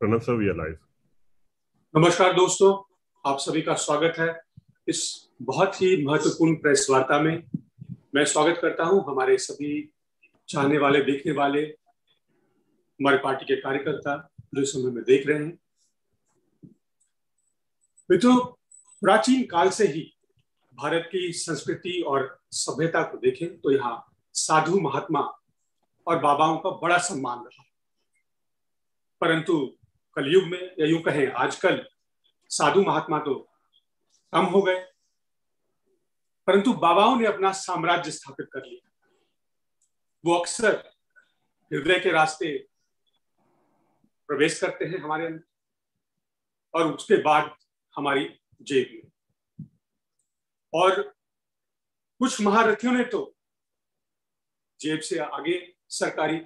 Pranav sir, we are live. नमस्कार दोस्तों, आप सभी का स्वागत है इस बहुत ही महत्वपूर्ण प्रेस वार्ता में। मैं स्वागत करता हूं हमारे सभी चाहने वाले, देखने वाले, हमारे पार्टी के कार्यकर्ता जो इस समय में देख रहे हैं। मित्रों, प्राचीन काल से ही भारत की संस्कृति और सभ्यता को देखें तो यहाँ साधु, महात्मा और बाबाओं का बड़ा सम्मान रहा। परंतु कलयुग में, या यूं कहें आजकल, साधु महात्मा तो कम हो गए, परंतु बाबाओं ने अपना साम्राज्य स्थापित कर लिया। वो अक्सर हृदय के रास्ते प्रवेश करते हैं हमारे अंदर, और उसके बाद हमारी जेब में। और कुछ महारथियों ने तो जेब से आगे सरकारी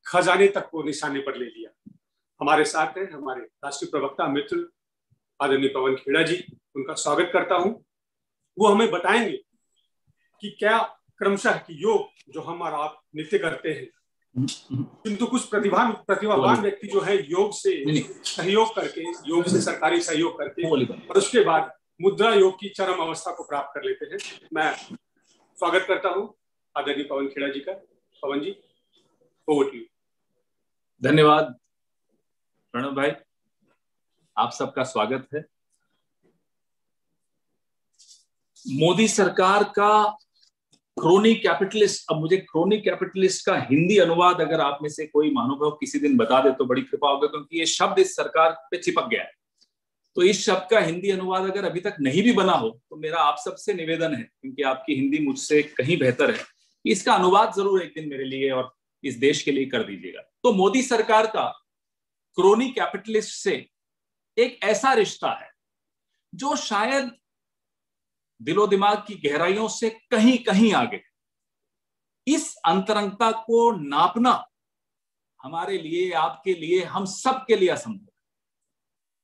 खजाने तक को निशाने पर ले लिया। हमारे साथ हैं हमारे राष्ट्रीय प्रवक्ता मित्र आदरणीय पवन खेड़ा जी, उनका स्वागत करता हूं। वो हमें बताएंगे कि क्या क्रमशः की योग जो हम और आप नित्य करते हैं, किंतु कुछ प्रतिभावान व्यक्ति जो है योग से सहयोग करके, योग से सरकारी सहयोग करके, और उसके बाद मुद्रा योग की चरम अवस्था को प्राप्त कर लेते हैं। मैं स्वागत करता हूं आदरणीय पवन खेड़ा जी का। पवन जी, ओवर टू यू। धन्यवाद प्रणव भाई, आप सबका स्वागत है। मोदी सरकार का क्रोनी कैपिटलिस्ट, अब मुझे क्रोनी कैपिटलिस्ट का हिंदी अनुवाद अगर आप में से कोई महानुभाव किसी दिन बता दे तो बड़ी कृपा होगी, क्योंकि ये शब्द इस सरकार पे चिपक गया है। तो इस शब्द का हिंदी अनुवाद अगर अभी तक नहीं भी बना हो तो मेरा आप सबसे निवेदन है, क्योंकि आपकी हिंदी मुझसे कहीं बेहतर है, कि इसका अनुवाद जरूर एक दिन मेरे लिए और इस देश के लिए कर दीजिएगा। तो मोदी सरकार का क्रोनी कैपिटलिस्ट से एक ऐसा रिश्ता है जो शायद दिलो दिमाग की गहराइयों से कहीं कहीं आगे। इस अंतरंगता को नापना हमारे लिए, आपके लिए, हम सब के लिए असंभव है।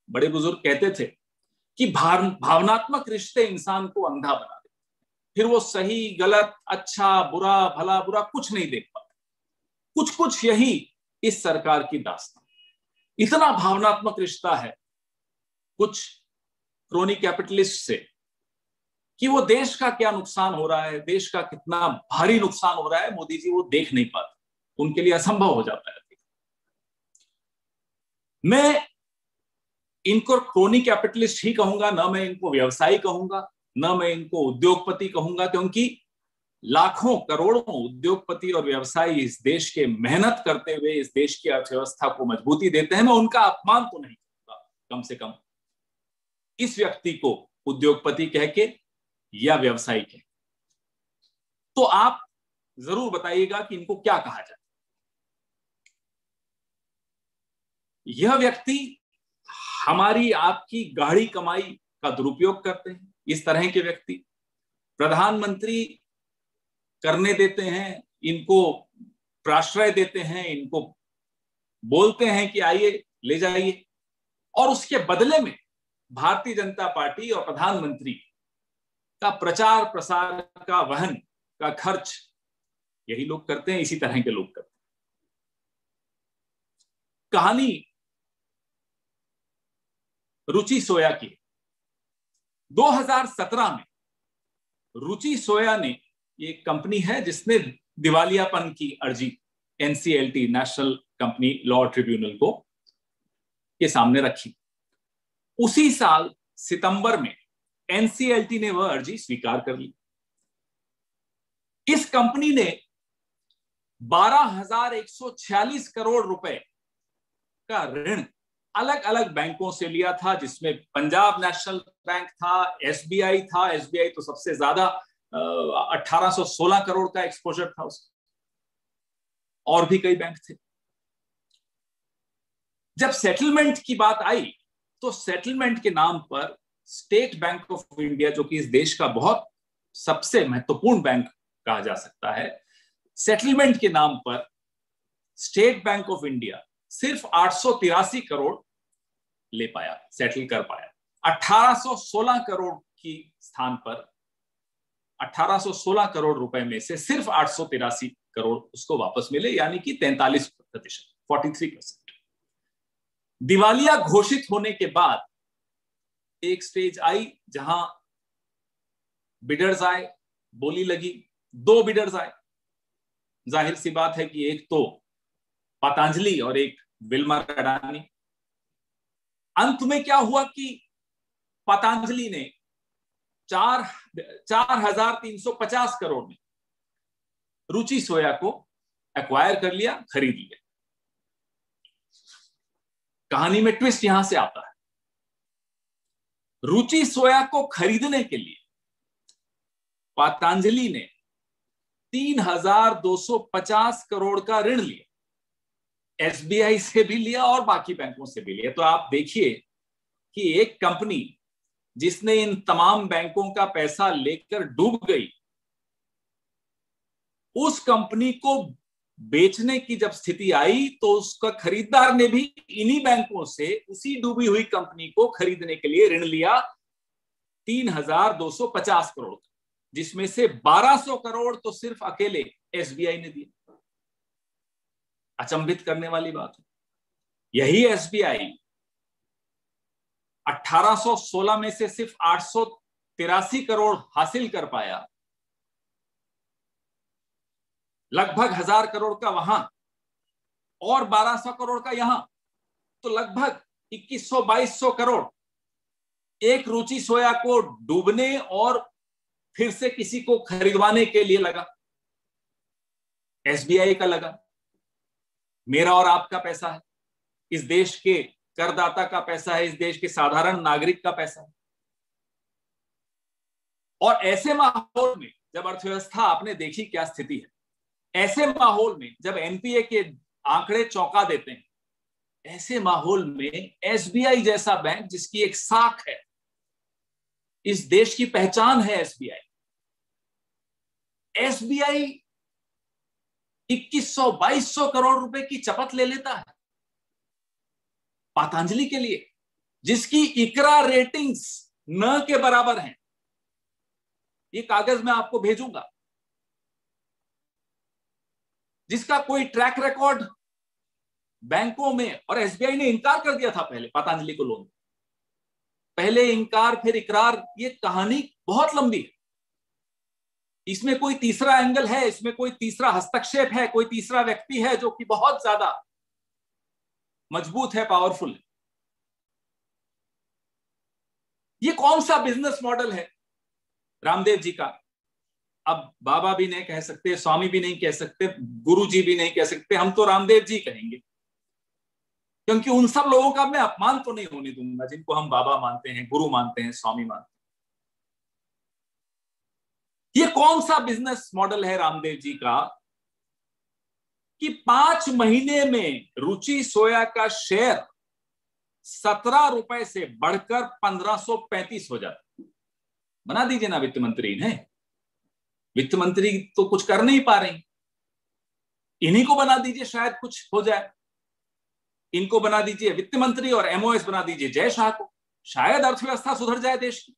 बड़े बुजुर्ग कहते थे कि भावनात्मक रिश्ते इंसान को अंधा बना देते, फिर वो सही गलत, अच्छा बुरा, भला बुरा कुछ नहीं देख पाते। कुछ कुछ यही इस सरकार की दास्तान। इतना भावनात्मक रिश्ता है कुछ क्रोनी कैपिटलिस्ट से कि वो देश का क्या नुकसान हो रहा है, देश का कितना भारी नुकसान हो रहा है, मोदी जी वो देख नहीं पाते, उनके लिए असंभव हो जाता है। मैं इनको क्रोनी कैपिटलिस्ट ही कहूंगा, ना मैं इनको व्यवसायी कहूंगा, ना मैं इनको उद्योगपति कहूंगा, क्योंकि लाखों करोड़ों उद्योगपति और व्यवसायी इस देश के मेहनत करते हुए इस देश की अर्थव्यवस्था को मजबूती देते हैं। मैं उनका अपमान तो नहीं करूंगा, कम से कम इस व्यक्ति को उद्योगपति कह के या व्यवसायी कह। तो आप जरूर बताइएगा कि इनको क्या कहा जाए। यह व्यक्ति हमारी आपकी गाढ़ी कमाई का दुरुपयोग करते हैं। इस तरह के व्यक्ति प्रधानमंत्री करने देते हैं, इनको प्राश्रय देते हैं, इनको बोलते हैं कि आइए ले जाइए, और उसके बदले में भारतीय जनता पार्टी और प्रधानमंत्री का प्रचार प्रसार का वहन का खर्च यही लोग करते हैं, इसी तरह के लोग करते हैं। कहानी रुचि सोया की। 2017 में रुचि सोया ने, एक कंपनी है जिसने दिवालियापन की अर्जी NCLT, national company law tribunal को के सामने रखी। उसी साल सितंबर में एनसीएलटी ने वह अर्जी स्वीकार कर ली। इस कंपनी ने 12,146 करोड़ रुपए का ऋण अलग अलग बैंकों से लिया था, जिसमें पंजाब नेशनल बैंक था, एसबीआई था। एसबीआई तो सबसे ज्यादा 1816 करोड़ का एक्सपोजर था उसका, और भी कई बैंक थे। जब सेटलमेंट की बात आई तो सेटलमेंट के नाम पर स्टेट बैंक ऑफ इंडिया, जो कि इस देश का बहुत सबसे महत्वपूर्ण बैंक कहा जा सकता है, सेटलमेंट के नाम पर स्टेट बैंक ऑफ इंडिया सिर्फ 883 करोड़ ले पाया, सेटल कर पाया। 1816 करोड़ की स्थान पर 1816 करोड़ रुपए में से सिर्फ 883 करोड़ उसको वापस मिले, यानी कि 43%, 43%। दिवालिया घोषित होने के बाद एक स्टेज आई जहां बिडर्स आए, बोली लगी, 2 बिडर्स आए। जाहिर सी बात है कि एक तो पतंजलि और एक विल्मर अडानी। अंत में क्या हुआ कि पतंजलि ने 4,350 करोड़ में रुचि सोया को एक्वायर कर लिया, खरीद लिया। कहानी में ट्विस्ट यहां से आता है। रुचि सोया को खरीदने के लिए पतंजलि ने 3,250 करोड़ का ऋण लिया, एसबीआई से भी लिया और बाकी बैंकों से भी लिया। तो आप देखिए कि एक कंपनी जिसने इन तमाम बैंकों का पैसा लेकर डूब गई, उस कंपनी को बेचने की जब स्थिति आई तो उसका खरीदार ने भी इन्हीं बैंकों से उसी डूबी हुई कंपनी को खरीदने के लिए ऋण लिया 3,250 करोड़, जिसमें से 1,200 करोड़ तो सिर्फ अकेले एसबीआई ने दिए। अचंभित करने वाली बात है, यही एसबीआई 1816 में से सिर्फ 883 करोड़ हासिल कर पाया, लगभग 1,000 करोड़ का वहां और 1,200 करोड़ का यहां, तो लगभग 2,100-2,200 करोड़ एक रुचि सोया को डूबने और फिर से किसी को खरीदवाने के लिए लगा। एसबीआई का लगा, मेरा और आपका पैसा है, इस देश के करदाता का पैसा है, इस देश के साधारण नागरिक का पैसा है। और ऐसे माहौल में जब अर्थव्यवस्था आपने देखी क्या स्थिति है, ऐसे माहौल में जब एनपीए के आंकड़े चौंका देते हैं, ऐसे माहौल में एसबीआई जैसा बैंक जिसकी एक साख है, इस देश की पहचान है एसबीआई 2,100-2,200 करोड़ रुपए की चपत ले लेता है पतंजलि के लिए, जिसकी इकरा रेटिंग्स न के बराबर हैं। ये कागज मैं आपको भेजूंगा, जिसका कोई ट्रैक रिकॉर्ड बैंकों में, और एसबीआई ने इनकार कर दिया था पहले पतंजलि को लोन, पहले इनकार फिर इकरार। ये कहानी बहुत लंबी है, इसमें कोई तीसरा एंगल है, इसमें कोई तीसरा हस्तक्षेप है, कोई तीसरा व्यक्ति है जो कि बहुत ज्यादा मजबूत है, पावरफुल है। ये कौन सा बिजनेस मॉडल है रामदेव जी का? अब बाबा भी नहीं कह सकते, स्वामी भी नहीं कह सकते, गुरु जी भी नहीं कह सकते, हम तो रामदेव जी कहेंगे, क्योंकि उन सब लोगों का मैं अपमान तो नहीं होने दूंगा जिनको हम बाबा मानते हैं, गुरु मानते हैं, स्वामी मानते हैं। ये कौन सा बिजनेस मॉडल है रामदेव जी का कि 5 महीने में रुचि सोया का शेयर 17 रुपए से बढ़कर 1535 हो जाता? बना दीजिए ना वित्त मंत्री ने। वित्त मंत्री तो कुछ कर नहीं पा रही, इन्हीं को बना दीजिए, शायद कुछ हो जाए। इनको बना दीजिए वित्त मंत्री और एमओएस बना दीजिए जय शाह को, शायद अर्थव्यवस्था सुधर जाए देश की।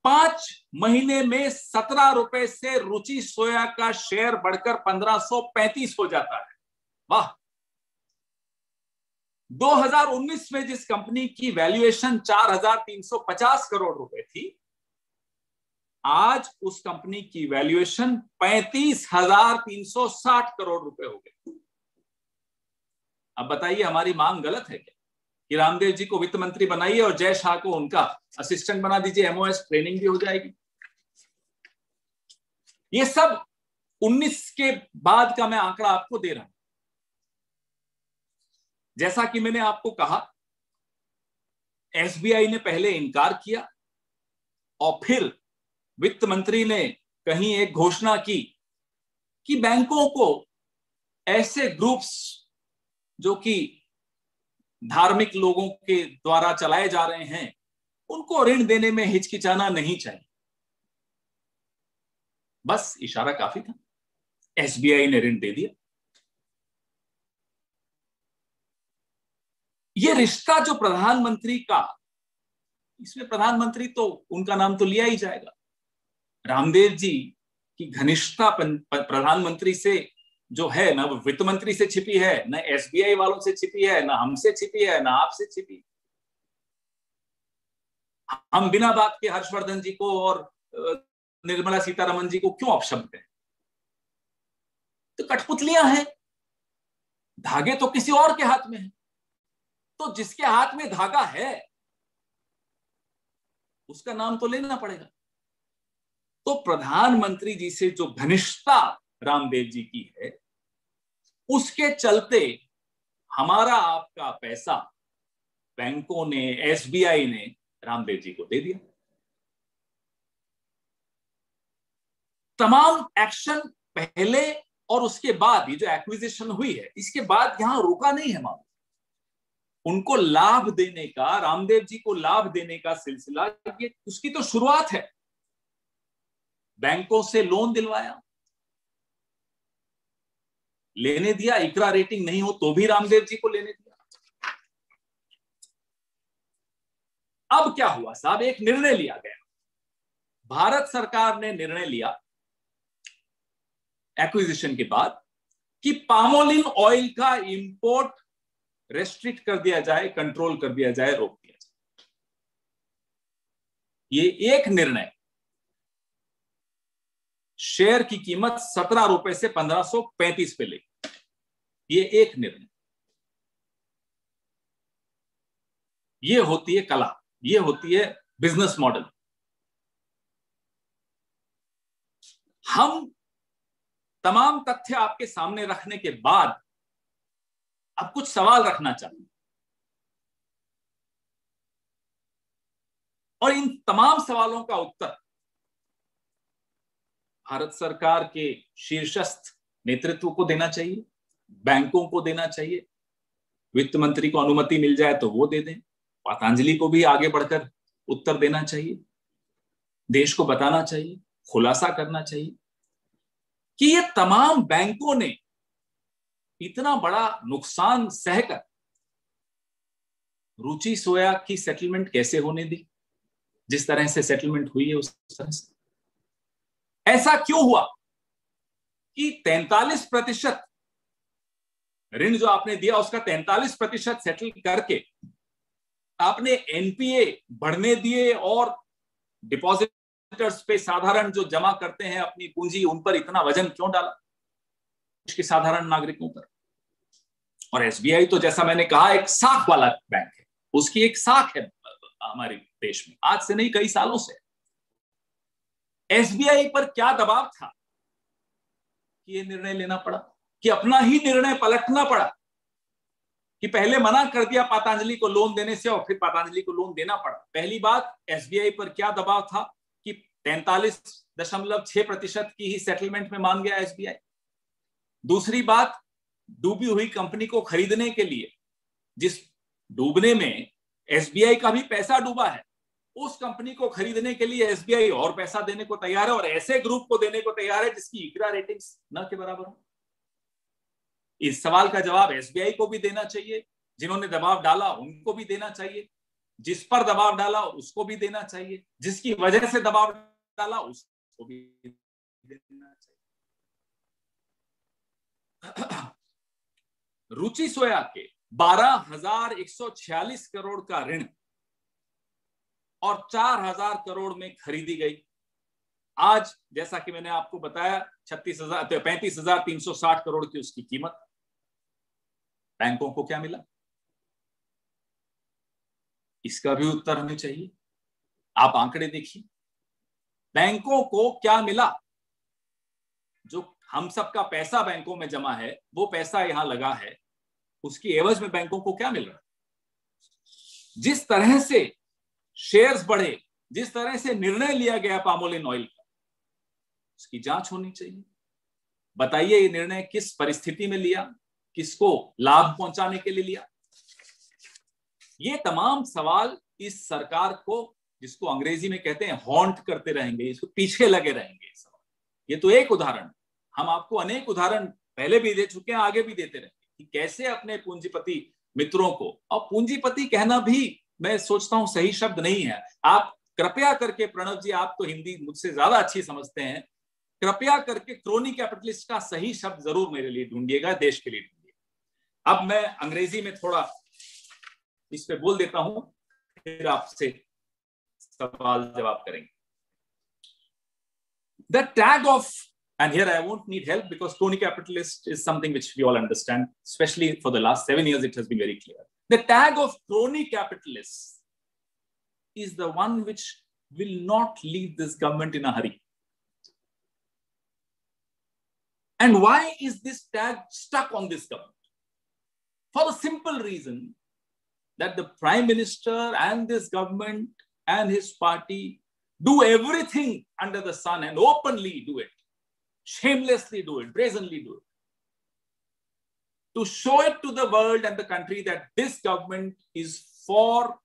5 महीने में 17 रुपए से रुचि सोया का शेयर बढ़कर 1535 हो जाता है। वाह। 2019 में जिस कंपनी की वैल्यूएशन 4,350 करोड़ रुपए थी, आज उस कंपनी की वैल्यूएशन 35,360 करोड़ रुपए हो गई। अब बताइए हमारी मांग गलत है क्या कि रामदेव जी को वित्त मंत्री बनाइए और जय शाह को उनका असिस्टेंट बना दीजिए, एमओएस ट्रेनिंग भी हो जाएगी। ये सब 19 के बाद का मैं आंकड़ा आपको दे रहा हूं। जैसा कि मैंने आपको कहा, एसबीआई ने पहले इनकार किया और फिर वित्त मंत्री ने कहीं एक घोषणा की कि बैंकों को ऐसे ग्रुप्स जो कि धार्मिक लोगों के द्वारा चलाए जा रहे हैं, उनको ऋण देने में हिचकिचाना नहीं चाहिए। बस इशारा काफी था, एसबीआई ने ऋण दे दिया। ये रिश्ता जो प्रधानमंत्री का, इसमें प्रधानमंत्री तो उनका नाम तो लिया ही जाएगा। रामदेव जी की घनिष्ठता प्रधानमंत्री से जो है ना वो वित्त मंत्री से छिपी है, ना एसबीआई वालों से छिपी है, ना हमसे छिपी है, ना आपसे छिपी। हम बिना बात के हर्षवर्धन जी को और निर्मला सीतारमण जी को क्यों अपशब्द करें? तो कठपुतलियां हैं, धागे तो किसी और के हाथ में है। तो जिसके हाथ में धागा है उसका नाम तो लेना पड़ेगा। तो प्रधानमंत्री जी से जो घनिष्ठता रामदेव जी की है, उसके चलते हमारा आपका पैसा बैंकों ने, एसबीआई ने रामदेव जी को दे दिया। तमाम एक्शन पहले और उसके बाद, ये जो एक्विजिशन हुई है इसके बाद यहां रुका नहीं है मामला। उनको लाभ देने का, रामदेव जी को लाभ देने का सिलसिला, ये उसकी तो शुरुआत है। बैंकों से लोन दिलवाया, लेने दिया, इकरा रेटिंग नहीं हो तो भी रामदेव जी को लेने दिया। अब क्या हुआ साहब, एक निर्णय लिया गया, भारत सरकार ने निर्णय लिया एक्विजिशन के बाद कि पामोलिन ऑयल का इंपोर्ट रेस्ट्रिक्ट कर दिया जाए, कंट्रोल कर दिया जाए, रोक दिया जाए। ये एक निर्णय शेयर की कीमत 17 रुपए से 1535 पे ले, ये एक निर्णय। ये होती है कला, ये होती है बिजनेस मॉडल। हम तमाम तथ्य आपके सामने रखने के बाद अब कुछ सवाल रखना चाहते हैं, और इन तमाम सवालों का उत्तर भारत सरकार के शीर्षस्थ नेतृत्व को देना चाहिए, बैंकों को देना चाहिए। वित्त मंत्री को अनुमति मिल जाए तो वो दे दें, पतंजलि को भी आगे बढ़कर उत्तर देना चाहिए, देश को बताना चाहिए, खुलासा करना चाहिए कि ये तमाम बैंकों ने इतना बड़ा नुकसान सहकर रुचि सोया की सेटलमेंट कैसे होने दी, जिस तरह से सेटलमेंट हुई है उस तरह से। ऐसा क्यों हुआ कि 43% ऋण जो आपने दिया उसका 43% सेटल करके आपने एनपीए बढ़ने दिए, और डिपॉजिटर्स पे, साधारण जो जमा करते हैं अपनी पूंजी, उन पर इतना वजन क्यों डाला, उसके साधारण नागरिकों पर। और एसबीआई तो जैसा मैंने कहा एक साख वाला बैंक है, उसकी एक साख है हमारे देश में, आज से नहीं कई सालों से। एसबीआई पर क्या दबाव था कि ये निर्णय लेना पड़ा, कि अपना ही निर्णय पलटना पड़ा, कि पहले मना कर दिया पतंजलि को लोन देने से और फिर पतंजलि को लोन देना पड़ा। पहली बात, एसबीआई पर क्या दबाव था कि 43.6% की ही सेटलमेंट में मान गया एसबीआई। दूसरी बात, डूबी हुई कंपनी को खरीदने के लिए, जिस डूबने में एसबीआई का भी पैसा डूबा है, उस कंपनी को खरीदने के लिए एसबीआई और पैसा देने को तैयार है, और ऐसे ग्रुप को देने को तैयार है जिसकी इकरा रेटिंग्स न के बराबर हो। इस सवाल का जवाब एसबीआई को भी देना चाहिए, जिन्होंने दबाव डाला उनको भी देना चाहिए, जिस पर दबाव डाला उसको भी देना चाहिए, जिसकी वजह से दबाव डाला उसको भी देना चाहिए। रुचि सोया के 12,146 करोड़ का ऋण और 4,000 करोड़ में खरीदी गई। आज जैसा कि मैंने आपको बताया 35,360 करोड़ की उसकी कीमत। बैंकों को क्या मिला, इसका भी उत्तर हमें चाहिए। आप आंकड़े देखिए, बैंकों को क्या मिला। जो हम सबका पैसा बैंकों में जमा है, वो पैसा यहां लगा है, उसकी एवज में बैंकों को क्या मिल रहा है। जिस तरह से शेयर्स बढ़े, जिस तरह से निर्णय लिया गया पामोलिन ऑयल का, उसकी जांच होनी चाहिए। बताइए ये निर्णय किस परिस्थिति में लिया, किसको लाभ पहुंचाने के लिए लिया। ये तमाम सवाल इस सरकार को, जिसको अंग्रेजी में कहते हैं हॉन्ट करते रहेंगे, इसको पीछे लगे रहेंगे सवाल। ये तो एक उदाहरण, हम आपको अनेक उदाहरण पहले भी दे चुके हैं, आगे भी देते रहेंगे कि कैसे अपने पूंजीपति मित्रों को, और पूंजीपति कहना भी मैं सोचता हूं सही शब्द नहीं है। आप कृपया करके, प्रणव जी आप तो हिंदी मुझसे ज्यादा अच्छी समझते हैं, कृपया करके क्रोनी कैपिटलिस्ट का सही शब्द जरूर मेरे लिए ढूंढिएगा, देश के लिए ढूंढिएगा। अब मैं अंग्रेजी में थोड़ा इस पे बोल देता हूं, फिर आपसे सवाल जवाब करेंगे। The tag of, and here I won't need help because crony capitalist is something which we all understand, especially for the last 7 years, it has been very clear. The tag of crony capitalist is the one which will not leave this government in a hurry. And why is this tag stuck on this government? For the simple reason that the Prime Minister and this government and his party do everything under the sun and openly do it, shamelessly do it, brazenly do it, to show it to the world and the country that this government is for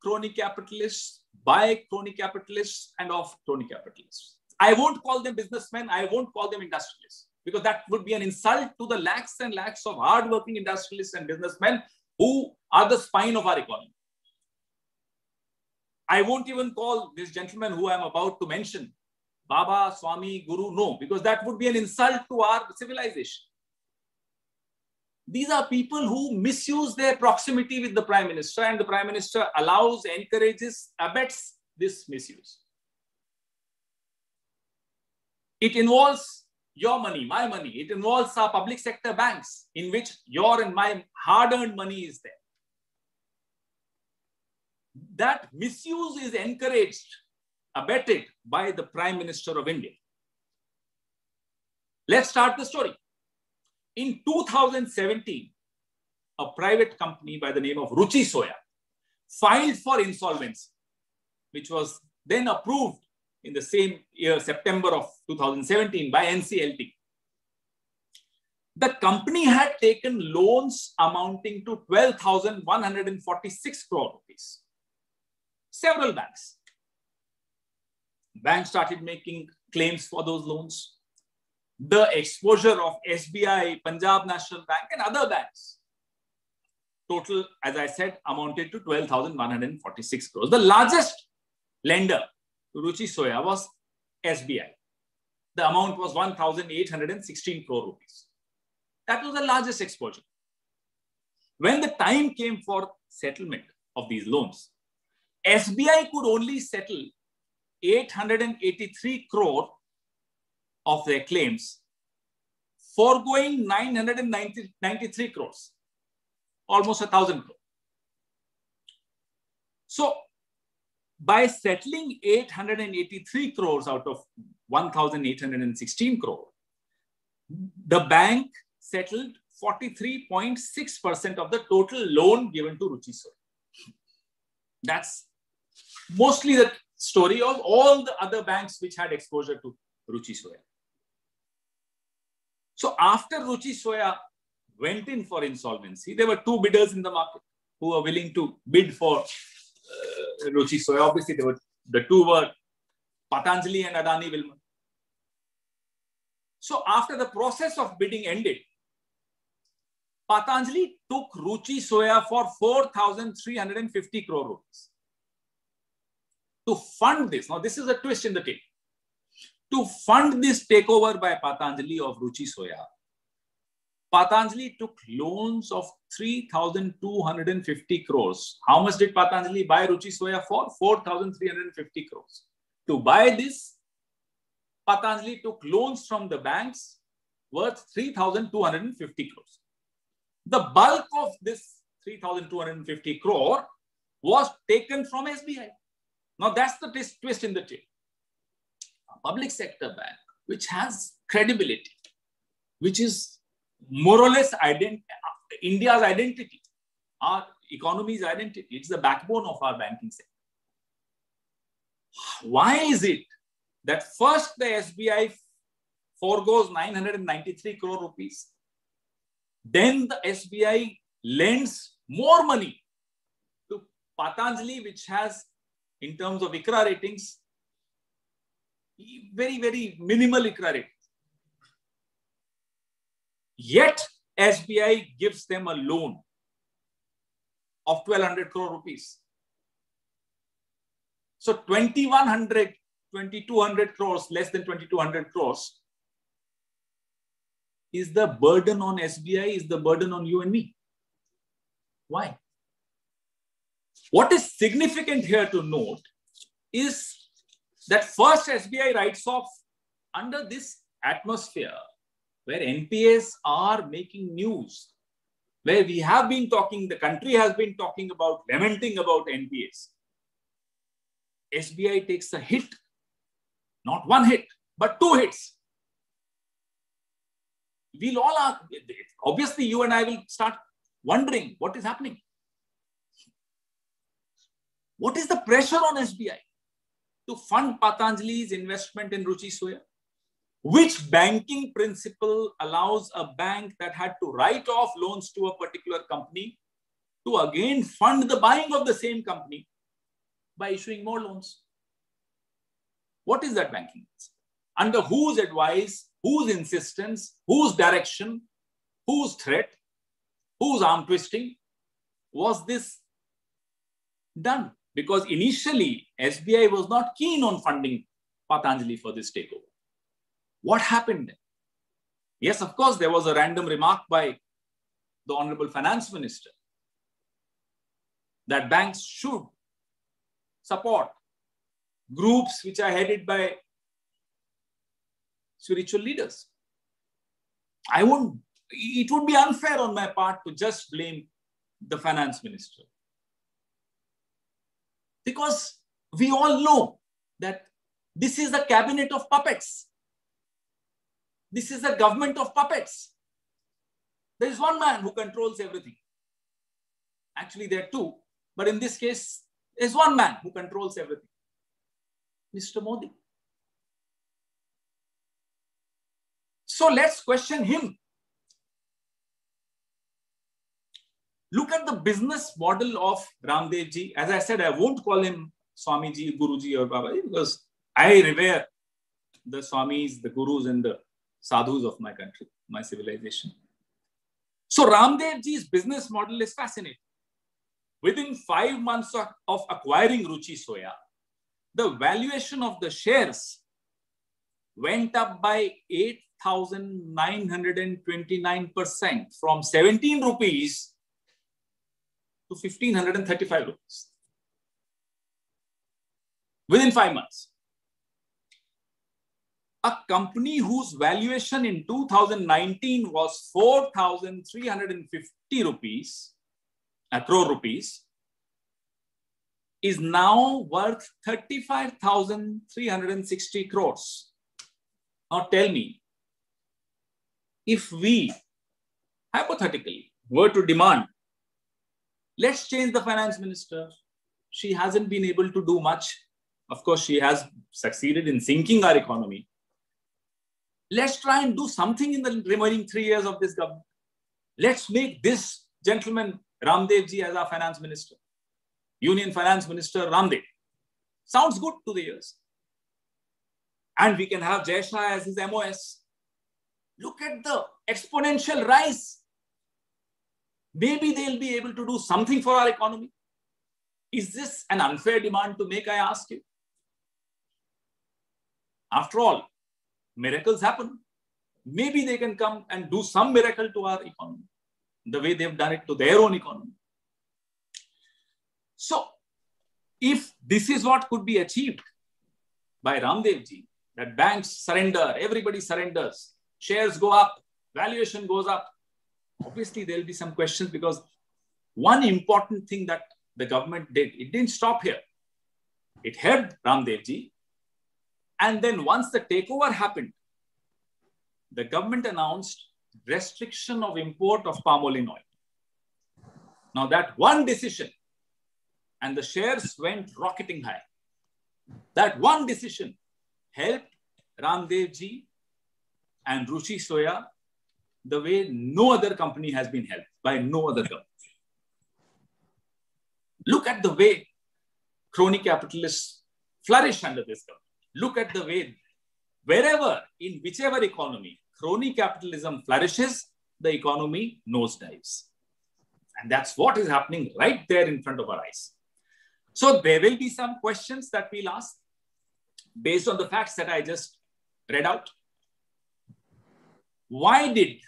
crony capitalists, by crony capitalists, and of crony capitalists. I won't call them businessmen, I won't call them industrialists, because that would be an insult to the lakhs and lakhs of hardworking industrialists and businessmen who are the spine of our economy. I won't even call this gentleman who I'm about to mention Baba, Swami, Guru, no, because that would be an insult to our civilization. These are people who misuse their proximity with the Prime Minister, and the Prime Minister allows, encourages, abets this misuse. It involves your money, my money. It involves our public sector banks in which your and my hard-earned money is there. That misuse is encouraged, abetted by the Prime Minister of India. Let's start the story. In 2017, a private company by the name of Ruchi Soya filed for insolvency, which was then approved in the same year, September of 2017, by NCLT. The company had taken loans amounting to 12,146 crore rupees. Several banks. Banks started making claims for those loans. The exposure of SBI, Punjab National Bank, and other banks, total, as I said, amounted to 12,146 crores. The largest lender to Ruchi Soya was SBI. The amount was 1,816 crore rupees. That was the largest exposure. When the time came for settlement of these loans, SBI could only settle 883 crore of their claims, foregoing 993 crores, almost 1,000 crore. So, by settling 883 crores out of 1,816 crore, the bank settled 43.6% of the total loan given to Ruchi Soya. That's mostly the story of all the other banks which had exposure to Ruchi Soya. So after Ruchi Soya went in for insolvency, there were two bidders in the market who were willing to bid for Ruchi Soya. Obviously, the two were Patanjali and Adani Wilmar. So after the process of bidding ended, Patanjali took Ruchi Soya for 4,350 crore rupees. To fund this, now this is a twist in the tape. To fund this takeover by Patanjali of Ruchi Soya, Patanjali took loans of 3,250 crores. How much did Patanjali buy Ruchi Soya for? 4,350 crores. To buy this, Patanjali took loans from the banks worth 3,250 crores. The bulk of this 3,250 crore was taken from SBI. Now that's the twist in the tape. A public sector bank, which has credibility, which is more or less India's identity, our economy's identity. It's the backbone of our banking sector. Why is it that first the SBI foregoes 993 crore rupees, then the SBI lends more money to Patanjali, which has, in terms of ICRA ratings, very, very minimal ICRA ratings. Yet SBI gives them a loan of 1,200 crore rupees. So 2,100 2,200 crores, less than 2,200 crores, is the burden on SBI, is the burden on you and me. Why? What is significant here to note is that first SBI writes off under this atmosphere where NPAs are making news, where we have been talking, the country has been talking about, lamenting about NPAs. SBI takes a hit, not one hit, but two hits. We'll all are, obviously you and I will start wondering what is happening. What is the pressure on SBI to fund Patanjali's investment in Ruchi Soya? Which banking principle allows a bank that had to write off loans to a particular company to again fund the buying of the same company by issuing more loans? What is that banking? Under whose advice, whose insistence, whose direction, whose threat, whose arm twisting was this done? Because initially, SBI was not keen on funding Patanjali for this takeover. What happened then? Yes, of course, there was a random remark by the Honorable Finance Minister that banks should support groups which are headed by spiritual leaders. It would be unfair on my part to just blame the Finance Minister. Because we all know that this is a cabinet of puppets. This is a government of puppets. There is one man who controls everything. Actually, there are two, but in this case, there's one man who controls everything. Mr. Modi. So let's question him. Look at the business model of Ramdev ji. As I said, I won't call him Swamiji, Guruji or Babaji because I revere the Swamis, the Gurus and the Sadhus of my country, my civilization. So Ramdev ji's business model is fascinating. Within 5 months of acquiring Ruchi Soya, the valuation of the shares went up by 8,929% from 17 rupees to 1,535 rupees. Within 5 months. A company whose valuation in 2019 was 4,350 rupees, crore rupees, is now worth 35,360 crores. Now tell me, if we hypothetically were to demand, let's change the finance minister. She hasn't been able to do much. Of course, she has succeeded in sinking our economy. Let's try and do something in the remaining 3 years of this government. Let's make this gentleman, Ramdev ji, as our finance minister. Union Finance Minister Ramdev. Sounds good to the ears. And we can have Jai Shah as his MOS. Look at the exponential rise. Maybe they'll be able to do something for our economy. Is this an unfair demand to make, I ask you? After all, miracles happen. Maybe they can come and do some miracle to our economy, the way they've done it to their own economy. So, if this is what could be achieved by Ramdev ji, that banks surrender, everybody surrenders, shares go up, valuation goes up, obviously there will be some questions because one important thing that the government did, it didn't stop here. It helped Ramdev ji. And then once the takeover happened, the government announced restriction of import of palm oil. Now that one decision, and the shares went rocketing high. That one decision helped Ramdev ji and Ruchi Soya the way no other company has been helped by no other government. Look at the way crony capitalists flourish under this government. Look at the way wherever, in whichever economy, crony capitalism flourishes, the economy nosedives. And that's what is happening right there in front of our eyes. So there will be some questions that we'll ask. based on the facts that I just read out. Why did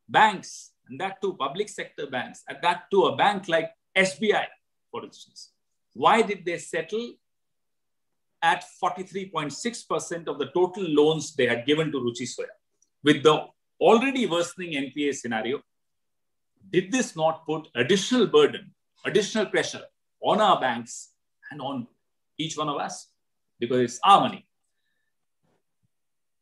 banks, and that too public sector banks, and that too a bank like SBI, for instance, why did they settle at 43.6% of the total loans they had given to Ruchi Soya? With the already worsening NPA scenario, did this not put additional burden, additional pressure on our banks and on each one of us? Because it's our money.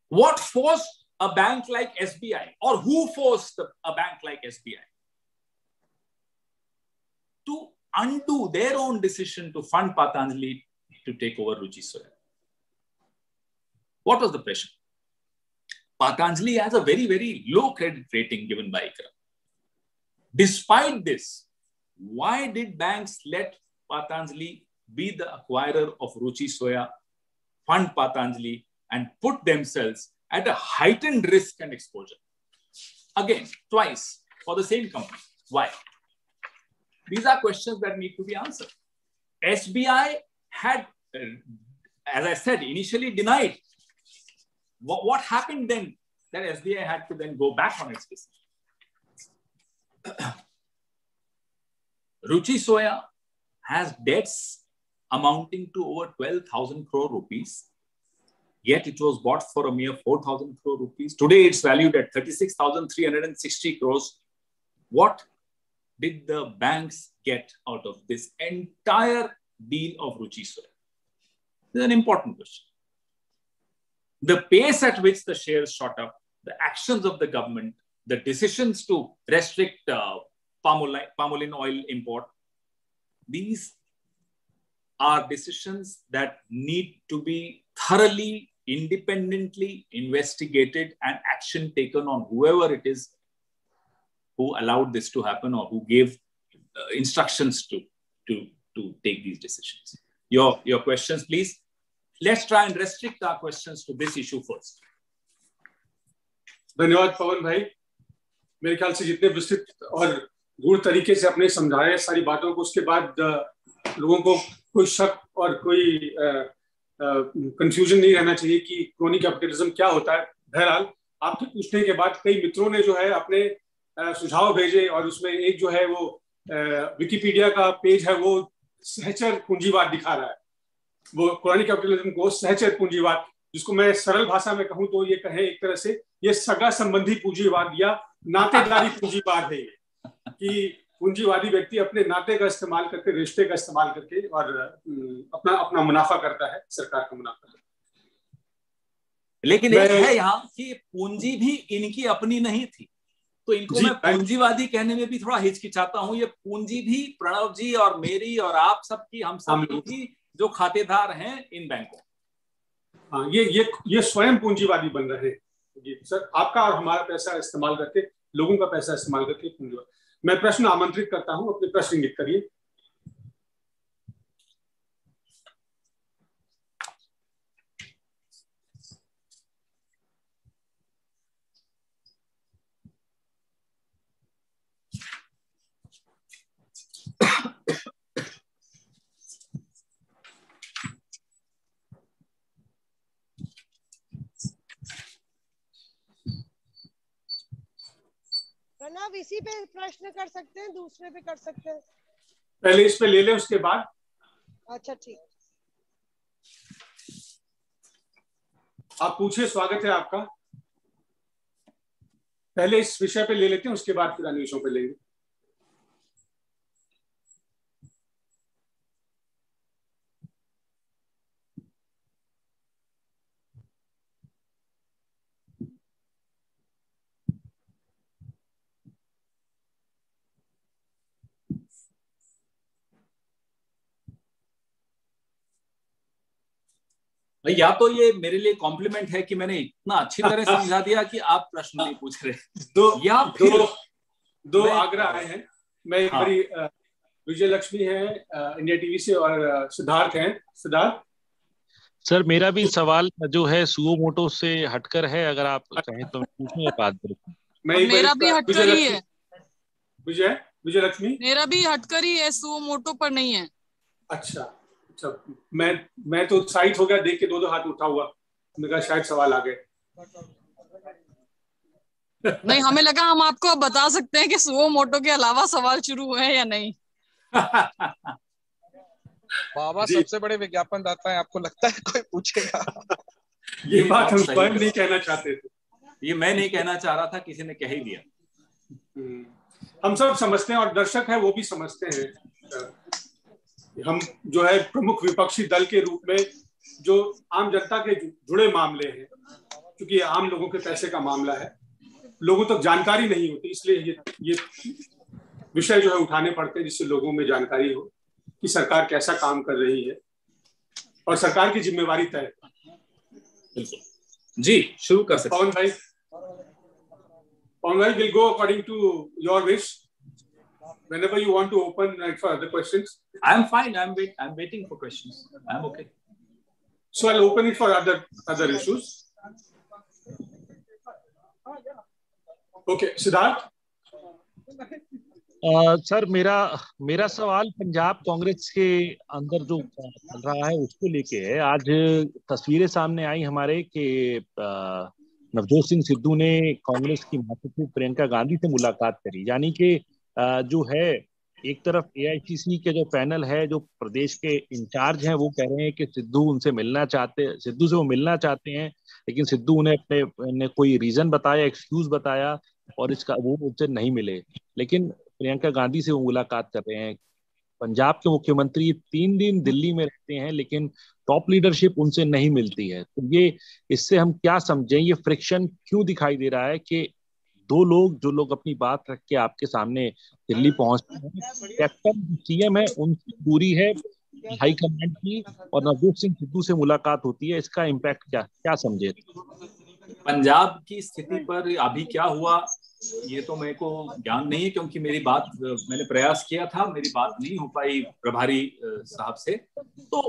What forced a bank like SBI, or who forced a bank like SBI to undo their own decision to fund Patanjali to take over Ruchi Soya? What was the pressure? Patanjali has a very, very low credit rating given by ICRA. Despite this, why did banks let Patanjali be the acquirer of Ruchi Soya, fund Patanjali, and put themselves at a heightened risk and exposure? Again, twice for the same company. Why? These are questions that need to be answered. SBI had, as I said, initially denied. What happened then that SBI had to then go back on its decision? Ruchi Soya has debts amounting to over 12,000 crore rupees, yet it was bought for a mere 4,000 crore rupees. Today it's valued at 36,360 crores. What did the banks get out of this entire deal of Ruchi Soya? This is an important question. The pace at which the shares shot up, the actions of the government, the decisions to restrict palm oil import, these are decisions that need to be thoroughly, independently investigated and action taken on whoever it is who allowed this to happen or who gave instructions to take these decisions. Your questions, please. Let's try and restrict our questions to this issue first. धन्यवाद पवन भाई. मेरे ख्याल से जितने विस्तृत और गूढ़ तरीके से आपने समझाया सारी बातों को, उसके बाद लोगों को कोई शक और कोई कंफ्यूजन नहीं रहना चाहिए कि क्रोनी कैपिटलिज्म क्या होता है. बहरहाल आपके पूछने के बाद कई मित्रों ने जो है अपने सुझाव भेजे और उसमें एक जो है वो विकिपीडिया का पेज है वो सहचर पूंजीवाद दिखा रहा है. वो क्रोनी कैपिटलिज्म को सहचर पूंजीवाद, जिसको मैं सरल भाषा में कहूं तो ये कहें एक तरह से ये सगा संबंधी पूंजीवाद या नातेदारी पूंजीवाद है, कि पूंजीवादी व्यक्ति अपने नाते का इस्तेमाल करके, रिश्ते का इस्तेमाल करके और अपना मुनाफा करता है, सरकार का मुनाफा. लेकिन एक है यहाँ कि पूंजी भी इनकी अपनी नहीं थी, तो इनको मैं पूंजीवादी कहने में भी थोड़ा हिचकिचाता हूँ. ये पूंजी भी प्रणव जी और मेरी और आप सबकी, हम सब की जो खातेदार हैं इन बैंकों. हाँ, ये स्वयं पूंजीवादी बन रहे हैं सर. आपका और हमारा पैसा इस्तेमाल करके, लोगों का पैसा इस्तेमाल करके पूंजीवाद. मैं प्रश्न आमंत्रित करता हूं, अपने प्रश्न इंगित करिए. प्रणव, इसी पे प्रश्न कर सकते हैं, दूसरे पे कर सकते हैं? पहले इस पे ले लें, उसके बाद. अच्छा ठीक. आप पूछिए, स्वागत है आपका. पहले इस विषय पे ले लेते हैं, उसके बाद फिर अन्य विषयों पे लेंगे. भाई, या तो ये मेरे लिए कॉम्प्लीमेंट है कि मैंने इतना अच्छी तरह समझा दिया कि आप प्रश्न नहीं पूछ रहे, या फिर दो आग्रह आए हैं. मैं एक बारी विजय लक्ष्मी है इंडिया टीवी से और सिद्धार्थ हैं. सिद्धार्थ सर, मेरा भी सवाल जो है सुओ मोटो से हटकर है, अगर आप कहें तो पूछने बात करूं. मेरा भी हटकर ही है. विजय लक्ष्मी, मेरा भी हटकर ही है, सुओ मोटो पर नहीं है. अच्छा, अच्छा, मैं तो उत्साहित हो गया देख के, दो हाथ उठा हुआ, मैंने कहा शायद सवाल आ गए। नहीं, हमें लगा हम आपको अब बता सकते हैं कि सुओ मोटो के अलावा सवाल शुरू हुए हैं या नहीं। बाबा सबसे बड़े विज्ञापन दाता है, आपको लगता है कोई पूछेगा? ये बात हम स्वयं नहीं कहना चाहते थे, ये मैं नहीं कहना चाह रहा था, किसी ने कह ही दिया। हम सब समझते हैं और दर्शक है वो भी समझते हैं। हम जो है प्रमुख विपक्षी दल के रूप में जो आम जनता के जुड़े मामले हैं, क्योंकि आम लोगों के पैसे का मामला है, लोगों तक जानकारी नहीं होती, इसलिए ये विषय जो है उठाने पड़ते हैं जिससे लोगों में जानकारी हो कि सरकार कैसा काम कर रही है और सरकार की जिम्मेवारी तय। बिल्कुल जी, शुरू कर सकते हैं। पवन भाई will go according to your wish. Whenever you want to open for other questions. I'm fine. I'm waiting for questions. I'm okay. So I'll open it for other issues. Okay, Siddharth. Sir, मेरा सवाल पंजाब कांग्रेस के अंदर जो चल रहा है उसको लेके है। आज तस्वीरें सामने आई हमारे कि नवजोत सिंह सिद्धू ने कांग्रेस की महासचिव प्रियंका गांधी से मुलाकात करी। यानी कि जो है, एक तरफ एआईसीसी के जो पैनल है, जो प्रदेश के इंचार्ज हैं, वो कह रहे हैं कि सिद्धू से वो मिलना चाहते हैं, लेकिन सिद्धू ने अपने कोई रीजन बताया, एक्सक्यूज बताया और इसका वो उनसे नहीं मिले। लेकिन प्रियंका गांधी से वो मुलाकात कर रहे हैं। पंजाब के मुख्यमंत्री 3 दिन दिल्ली में रहते हैं, लेकिन टॉप लीडरशिप उनसे नहीं मिलती है। तो ये, इससे हम क्या समझें, ये फ्रिक्शन क्यों दिखाई दे रहा है कि जो लोग अपनी बात रख के आपके सामने दिल्ली पहुंचते हैं, कैप्टन सीएम है उनसे दूरी है हाई कमांड की, और नवजोत सिंह सिद्धू से मुलाकात होती है, इसका इम्पैक्ट क्या समझे? पंजाब की स्थिति पर अभी क्या हुआ ये तो मेरे को ज्ञान नहीं है, क्योंकि मैंने प्रयास किया था, मेरी बात नहीं हो पाई प्रभारी साहब से, तो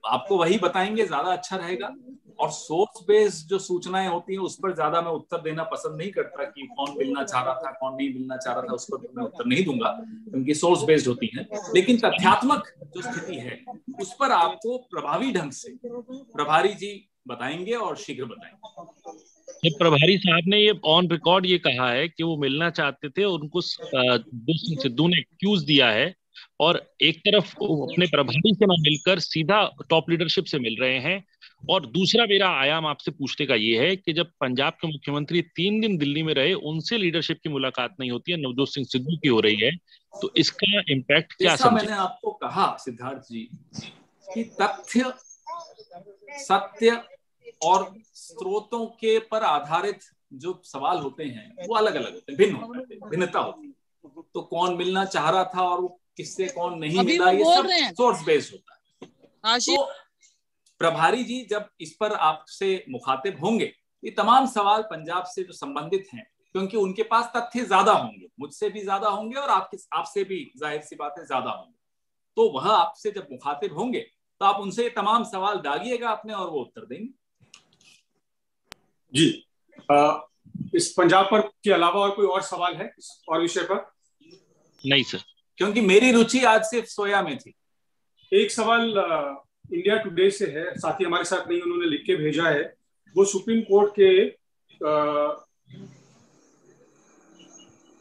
आपको वही बताएंगे, ज्यादा अच्छा रहेगा। और सोर्स बेस्ड जो सूचनाएं होती हैं उस पर ज्यादा मैं उत्तर देना पसंद नहीं करता कि कौन मिलना चाह रहा था, कौन नहीं मिलना चाह रहा था, उस पर मैं उत्तर नहीं दूंगा, क्योंकि सोर्स बेस्ड होती हैं। लेकिन तथ्यात्मक जो स्थिति है उस पर आपको प्रभावी ढंग से प्रभारी जी बताएंगे और शीघ्र बताएंगे। प्रभारी साहब ने ये ऑन रिकॉर्ड ये कहा है कि वो मिलना चाहते थे, उनको सिद्धू ने एक्यूज दिया है, और एक तरफ अपने प्रभारी से ना मिलकर सीधा टॉप लीडरशिप से मिल रहे हैं। और दूसरा मेरा आयाम आपसे पूछने का ये है कि जब पंजाब के मुख्यमंत्री 3 दिन दिल्ली में रहे, उनसे लीडरशिप की मुलाकात नहीं होती है, नवजोत सिंह सिद्धू की हो रही है, तो इसका इम्पैक्ट क्या समझे? मैंने आपको कहा सिद्धार्थ जी कि तथ्य, सत्य और स्रोतों के पर आधारित जो सवाल होते हैं वो अलग अलग होते हैं, भिन्नता होती है। तो कौन मिलना चाह रहा था और वो किससे कौन नहीं मिला, ये सब सोर्स बेस्ड होता है। तो प्रभारी जी जब इस पर आपसे मुखातिब होंगे, ये तमाम सवाल पंजाब से जो संबंधित हैं, क्योंकि उनके पास तथ्य ज्यादा होंगे, मुझसे भी ज्यादा होंगे और आपसे भी जाहिर सी बात है ज्यादा होंगे, तो वह आपसे जब मुखातिब होंगे तो आप उनसे तमाम सवाल दागिएगा अपने और वो उत्तर देंगे। जी, इस पंजाब पर के अलावा और कोई और सवाल है और विषय पर? नहीं सर, क्योंकि मेरी रुचि आज सिर्फ सोया में थी। एक सवाल इंडिया टुडे से है, साथी हमारे साथ नहीं, उन्होंने लिख के भेजा है। वो सुप्रीम कोर्ट के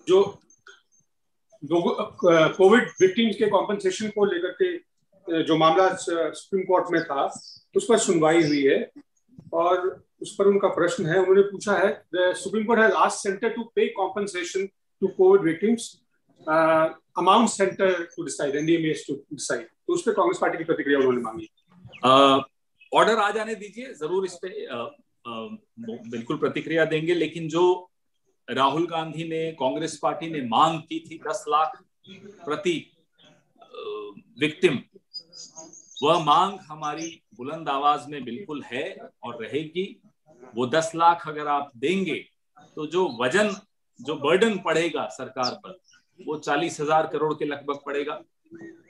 जो कोविड विक्टिम्स के कॉम्पनसेशन को लेकर के जो मामला सुप्रीम कोर्ट में था, उस पर सुनवाई हुई है और उस पर उनका प्रश्न है। उन्होंने पूछा है, the Supreme Court has asked centre to pay compensation to Covid victims, amount centre to decide, NDMA to decide. तो उस पर कांग्रेस पार्टी की प्रतिक्रिया उन्होंने मांगी। ऑर्डर आ जाने दीजिए, जरूर इस पे बिल्कुल प्रतिक्रिया देंगे। लेकिन जो राहुल गांधी ने, कांग्रेस पार्टी ने मांग की थी 10 लाख प्रति विक्टिम, वह मांग हमारी बुलंद आवाज में बिल्कुल है और रहेगी। वो 10 लाख अगर आप देंगे तो जो वजन, जो बर्डन पड़ेगा सरकार पर, वो 40,000 करोड़ के लगभग पड़ेगा।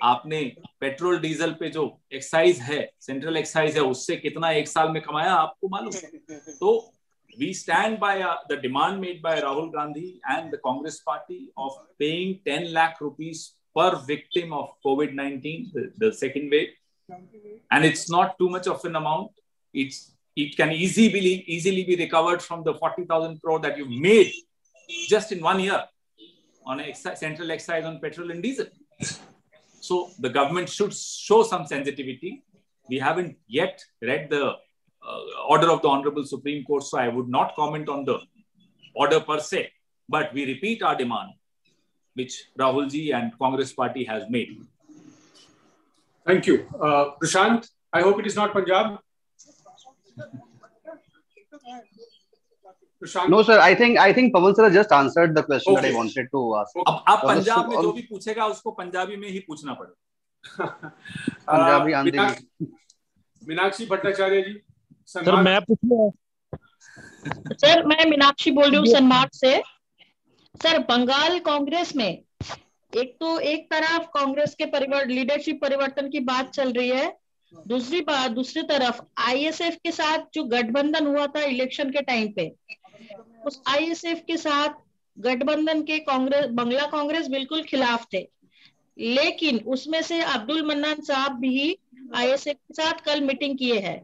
आपने पेट्रोल डीजल पे जो एक्साइज है, सेंट्रल एक्साइज है, उससे कितना एक साल में कमाया आपको मालूम है। तो we stand by the demand made by Rahul Gandhi and the Congress party of paying 10 lakh rupees per victim of COVID-19, the second wave, and it's not too much of an amount. It can easily be recovered from the 40,000 crore that you made just in 1 year on a central excise on petrol and diesel. So the government should show some sensitivity. We haven't yet read the order of the Honorable Supreme Court, so I would not comment on the order per se, but we repeat our demand, which Rahul ji and Congress party has made. Thank you. Prashant, I hope it is not Punjab. Prashant? No, sir. I think Pawan sir just answered the question that I wanted to ask. अब आप पंजाब में जो भी पूछेगा उसको पंजाबी में ही पूछना पड़ेगा. पंजाबी आंधी. मीनाक्षी भट्टाचार्य जी. सर मैं पूछूं. सर मैं मीनाक्षी बोल रही हूँ सनमार्ग से. सर बंगाल कांग्रेस में एक तरफ कांग्रेस के लीडरशिप परिवर्तन की बात चल रही है, दूसरी तरफ आईएसएफ के साथ जो गठबंधन हुआ था इलेक्शन के टाइम पे, उस आईएसएफ के साथ गठबंधन के बंगला कांग्रेस बिल्कुल खिलाफ थे, लेकिन उसमें से अब्दुल मन्नान साहब भी आईएसएफ के साथ कल मीटिंग किए हैं,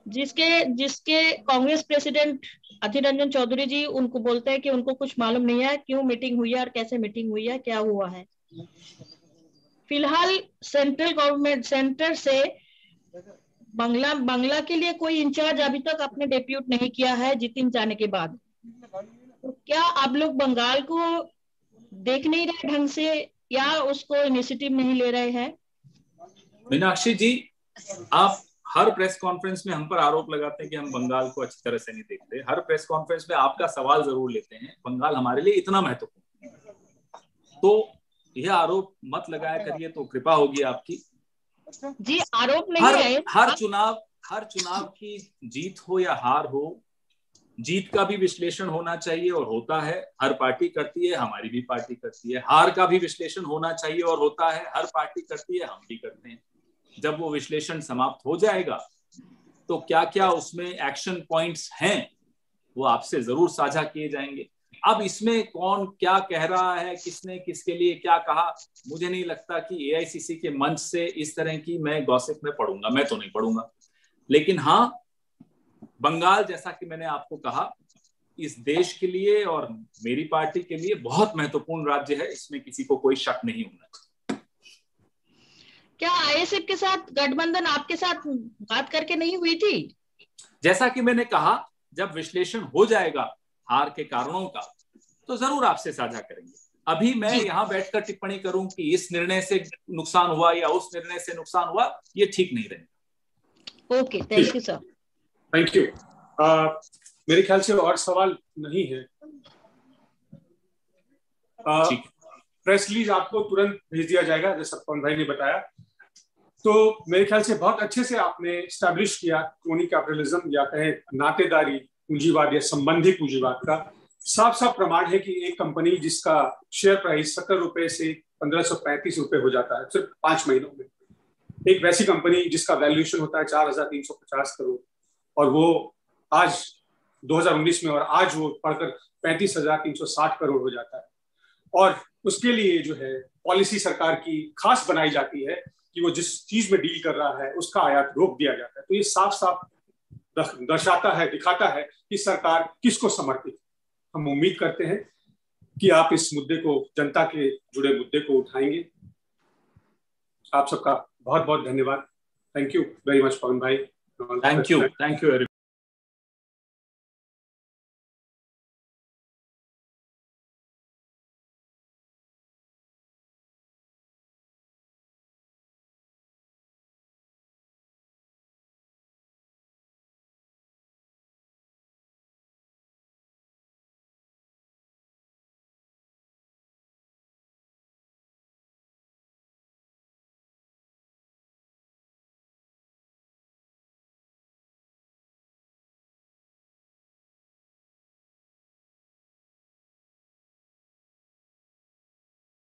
जिसके कांग्रेस प्रेसिडेंट अधीर रंजन चौधरी जी उनको बोलते हैं कि उनको कुछ मालूम नहीं है क्यों मीटिंग हुई है और कैसे मीटिंग हुई है, क्या हुआ है. फिलहाल सेंट्रल गवर्नमेंट सेंटर से बंगला के लिए कोई इंचार्ज अभी तक आपने डेप्यूट नहीं किया है जितिन जाने के बाद. तो क्या आप लोग बंगाल को देख नहीं रहे ढंग से या उसको इनिशिएटिव नहीं ले रहे हैं? मीनाक्षी जी, आप हर प्रेस कॉन्फ्रेंस में हम पर आरोप लगाते हैं कि हम बंगाल को अच्छी तरह से नहीं देखते. हर प्रेस कॉन्फ्रेंस में आपका सवाल जरूर लेते हैं, बंगाल हमारे लिए इतना महत्वपूर्ण है. तो यह आरोप मत लगाया करिए, तो कृपा होगी आपकी. जी आरोप नहीं है. हर चुनाव की जीत हो या हार हो, जीत का भी विश्लेषण होना चाहिए और होता है. हर पार्टी करती है, हमारी भी पार्टी करती है. हार का भी विश्लेषण होना चाहिए और होता है, हर पार्टी करती है, हम भी करते हैं. जब वो विश्लेषण समाप्त हो जाएगा तो क्या क्या उसमें एक्शन पॉइंट्स हैं वो आपसे जरूर साझा किए जाएंगे. अब इसमें कौन क्या कह रहा है, किसने किसके लिए क्या कहा, मुझे नहीं लगता कि एआईसीसी के मंच से इस तरह की मैं गॉसिप में पढ़ूंगा. मैं तो नहीं पढ़ूंगा. लेकिन हाँ, बंगाल जैसा कि मैंने आपको कहा, इस देश के लिए और मेरी पार्टी के लिए बहुत महत्वपूर्ण राज्य है, इसमें किसी को कोई शक नहीं होना. क्या आईएसएफ के साथ गठबंधन आपके साथ बात करके नहीं हुई थी? जैसा कि मैंने कहा, जब विश्लेषण हो जाएगा हार के कारणों का तो जरूर आपसे साझा करेंगे. अभी मैं यहाँ बैठकर टिप्पणी करूं कि इस निर्णय से नुकसान हुआ या उस निर्णय से नुकसान हुआ, ये ठीक नहीं रहेगा. Okay, thank you sir. Thank you. मेरे ख्याल से और सवाल नहीं है. प्रेस रिलीज आपको तुरंत भेज दिया जाएगा जैसा पवन भाई ने बताया. तो मेरे ख्याल से बहुत अच्छे से आपने स्टैब्लिश किया क्रोनी कैपिटलिज्म या कहे नातेदारी पूंजीवाद या संबंधी पूंजीवाद का साफ साफ प्रमाण है कि एक कंपनी जिसका शेयर प्राइस 70 रुपए से 1535 रुपए हो जाता है सिर्फ 5 महीनों में, एक वैसी कंपनी जिसका वैल्यूएशन होता है 4,350 करोड़ और वो आज 2019 में और आज वो बढ़कर 35,360 करोड़ हो जाता है, और उसके लिए जो है पॉलिसी सरकार की खास बनाई जाती है कि वो जिस चीज में डील कर रहा है उसका आयात रोक दिया जाता है. तो ये साफ साफ दर्शाता है, दिखाता है कि सरकार किसको समर्पित. हम उम्मीद करते हैं कि आप इस मुद्दे को, जनता के जुड़े मुद्दे को उठाएंगे. आप सबका बहुत बहुत धन्यवाद. थैंक यू वेरी मच पवन भाई. Thank you.